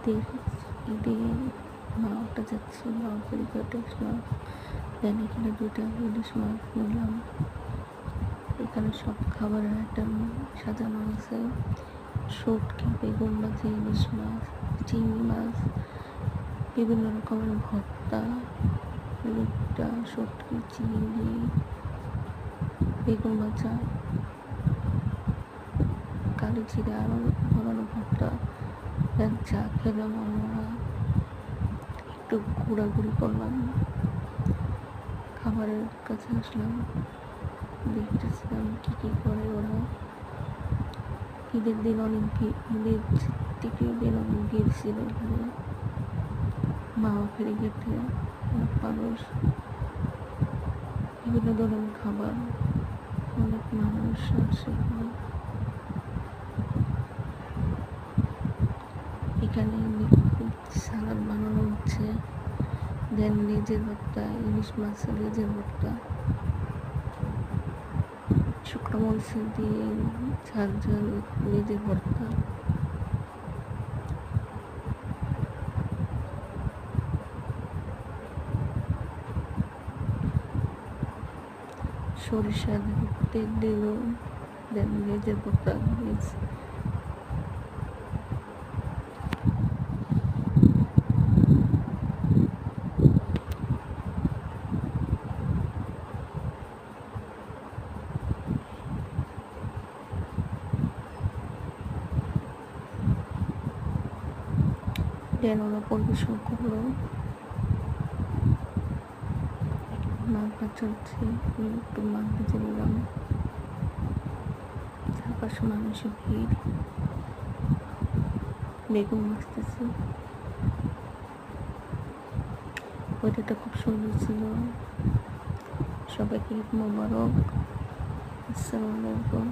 ঈদের ঈদে মা ওটা যাচ্ছি, মা পরিবারটা আসলাম। দেন এখানে 2টা ইলিশ মাছ নিলাম। এখানে সব খাবারের আইটেম সাজানো আছে। শুটকি, বেগুন ভাজি, ইলিশ মাছ, চিংড়ি মাছ, বিভিন্ন রকমের ভর্তা, লুটটা, শুটকি, চিংড়ি, বেগুন ভাজা, কালি জিরা, আরও ধরনের ভর্তা। দেন চা খেলাম আমরা, একটু ঘোরাঘুরি করলাম, খাবারের কাছে আসলাম, দেখতেছিলাম কী কী করে ওরা। ঈদের দিন ঈদের তৃতীয় দিন অনেক ভিড় ছিল এখানে। মামা ফেরি গেটে অনেক মানুষ, বিভিন্ন ধরনের খাবার, অনেক মানুষ আসে এখানে। সালাদ বানানো হচ্ছে। দেন লেজের ভর্তা, ইলিশ মাছের লেজের ভর্তা, শুকনো মরিচ দিয়ে ঝাল ঝাল লেজের ভর্তা। সরিষা তেল দিল, দেন লেজের ভর্তা, লেজ দেন ওরা পরিবেশন করলো। মাছ ভাজা হচ্ছে, একটু মাছ ভেজে নিলাম। চারপাশে মানুষের ভিড়, বেগুন ভাজতেছে। ওয়েদারটা খুব সুন্দর ছিল। সবাইকে ঈদ মোবারক। আসসালামু আলাইকুম।